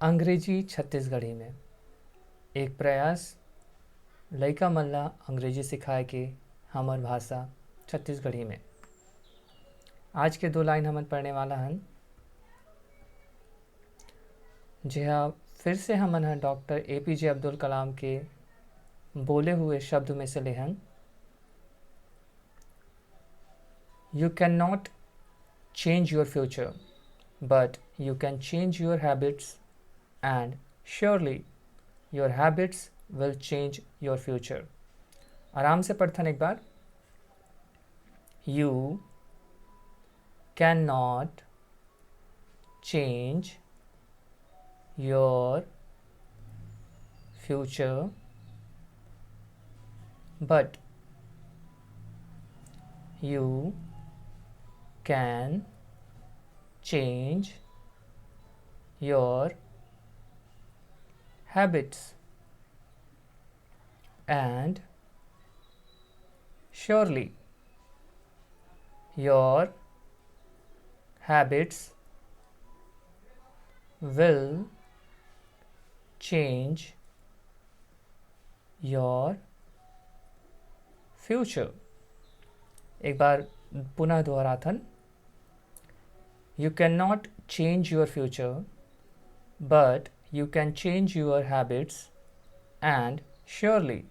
अंग्रेजी छत्तीसगढ़ी में एक प्रयास लइका मन ला अंग्रेजी सिखाए के हमर भाषा छत्तीसगढ़ी में। आज के दो लाइन हमन पढ़ने वाला हन, जेहा फिर से हमन ह डॉक्टर APJ अब्दुल कलाम के बोले हुए शब्द में से लेहन। You can not change your future but you can change your habits and surely your habits will change your future. आराम से पढ़थन एक बार। You can not change your future but you can change your habits and surely your habits will change your future. एक बार पुनः दोहराथन। You can not change your future but you can change your habits and surely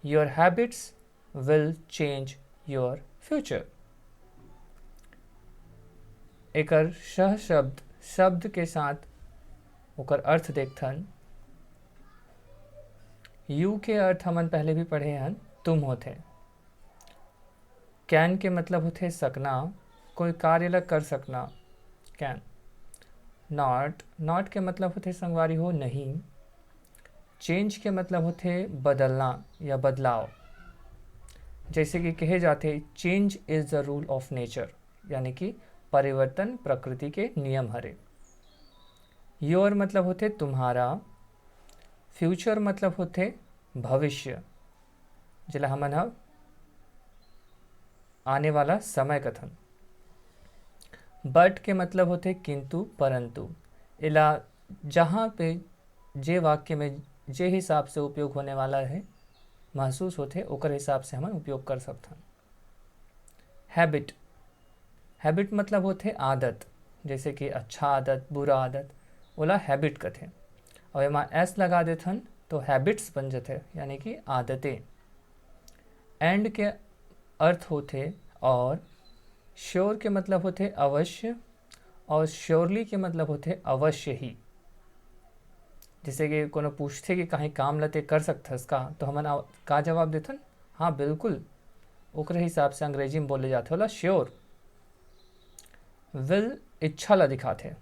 your habits will change your future. एकर सह शब्द के साथ ओकर अर्थ देखथन। यू के अर्थ हमन पहले भी पढ़े हन, तुम होते। कैन के मतलब होते सकना, कोई कार्य ला कर सकना, कैन। नॉट के मतलब होते संगवारी हो नहीं। चेंज के मतलब होते बदलना या बदलाव। जैसे कि कहे जाते change is the rule of nature, यानी कि परिवर्तन प्रकृति के नियम हरे। योर मतलब होते तुम्हारा। फ्यूचर मतलब होते भविष्य, जिला हमन ह आने वाला समय कथन। बट के मतलब होते किंतु परंतु। इला जहाँ पे जे वाक्य में जे हिसाब से उपयोग होने वाला है महसूस होते ओकर हिसाब से हमन उपयोग कर सकथन। हैबिट मतलब होते आदत, जैसे कि अच्छा आदत बुरा आदत, ओला हैबिट कथे। और एमा एस लगा देथन तो हैबिट्स बन जाते, यानी कि आदतें। एंड के अर्थ होते और। श्योर के मतलब होते अवश्य और श्योरली के मतलब होते अवश्य ही। जैसे कि कोनो पूछते कि कहीं काम लते कर सकथस का, तो हमन का जवाब देथन, हाँ बिल्कुल। ओकरे हिसाब से अंग्रेजी में बोले जाते होला श्योर। विल इच्छा ला दिखाते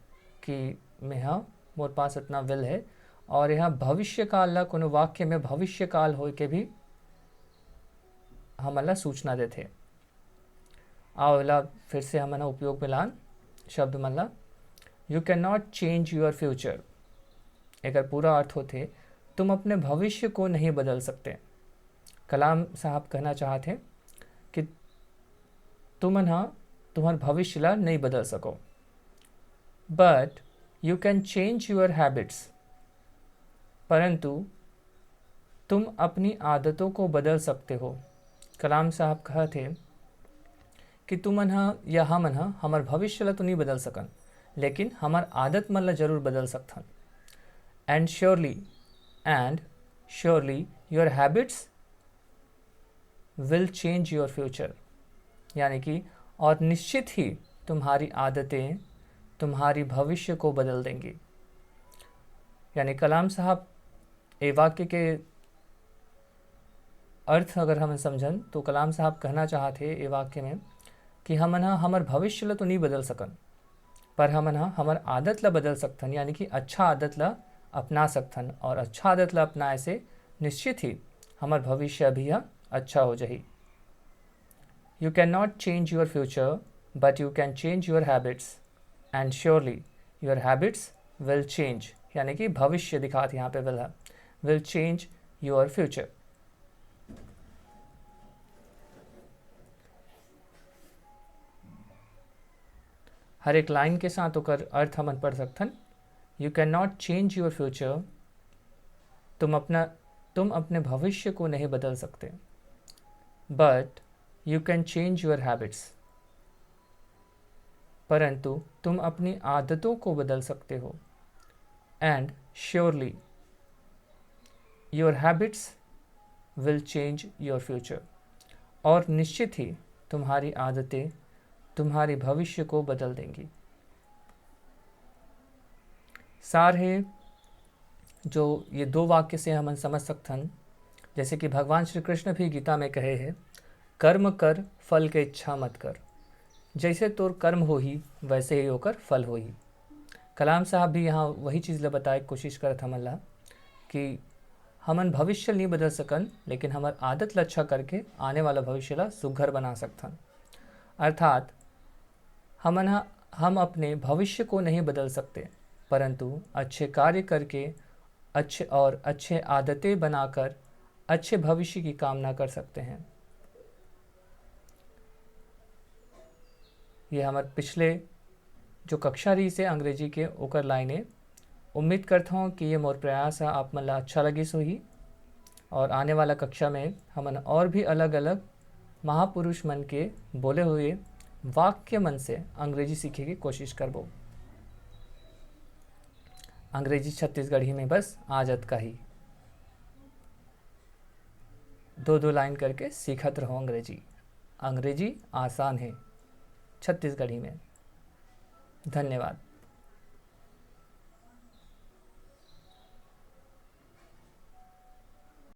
कि मैं मोर पास इतना विल है। और यहाँ भविष्य काल ला कोनो वाक्य में भविष्य काल हो के भी हमला सूचना देते। आवला फिर से हमन उपयोग में लान शब्द मनला। You can not change your future. एकर पूरा अर्थ होते तुम अपने भविष्य को नहीं बदल सकते। कलाम साहब कहना चाहते कि तुम्हार भविष्य ला नहीं बदल सको, but you can change your habits. परंतु तुम अपनी आदतों को बदल सकते हो। कलाम साहब कहते कि हमन हमार भविष्य ला तो नहीं बदल सकन, लेकिन हमार आदत मन ला जरूर बदल सकथन। And surely your habits will change your future, यानी कि और निश्चित ही तुम्हारी आदतें तुम्हारी भविष्य को बदल देंगी। यानी कलाम साहब ए वाक्य के अर्थ अगर हम समझन तो कलाम साहब कहना चाहते ए वाक्य में कि हमन हमार भविष्य ला तो नहीं बदल सकन, पर हमन हमार आदत ला बदल सकथन, यानी कि अच्छा आदत ला अपना सकथन। और अच्छा आदत ला अपनाए से निश्चित ही हमार भविष्य अभी अच्छा हो जाही। You can not change your future but you can change your habits and surely your habits will change, यानी कि भविष्य दिखाते यहाँ पे विल चेंज योर फ्यूचर। हर एक लाइन के साथ ओकर अर्थ हमन पढ़ सकथन। You can not change your future, तुम अपने भविष्य को नहीं बदल सकते, but you can change your habits, परंतु तुम अपनी आदतों को बदल सकते हो। And surely your habits will change your future, और निश्चित ही तुम्हारी आदतें तुम्हारे भविष्य को बदल देंगी। सार है जो ये दो वाक्य से हम समझ सकते हैं, जैसे कि भगवान श्री कृष्ण भी गीता में कहे हैं, कर्म कर फल के इच्छा मत कर, जैसे तोर कर्म हो ही वैसे ही होकर फल हो ही। कलाम साहब भी यहाँ वही चीज़ बताए कोशिश करत हमन कि हमन भविष्य नहीं बदल सकन, लेकिन हमार आदत ल अच्छा करके आने वाला भविष्य ला सुघर बना सकथन। अर्थात हम अपने भविष्य को नहीं बदल सकते, परंतु अच्छे कार्य करके अच्छे आदतें बनाकर अच्छे भविष्य की कामना कर सकते हैं। ये हमारे पिछले जो कक्षा रही से अंग्रेजी के ओकर लाइने, उम्मीद करता हूँ कि ये मोर प्रयास है आप मन ला अच्छा लगी सोही, और आने वाला कक्षा में हमन और भी अलग अलग महापुरुष मन के बोले हुए वाक्य मन से अंग्रेजी सीखे की कोशिश करबो। अंग्रेजी छत्तीसगढ़ी में बस आजत का ही 2-2 लाइन करके सीखत रहो अंग्रेजी। अंग्रेजी आसान है छत्तीसगढ़ी में। धन्यवाद।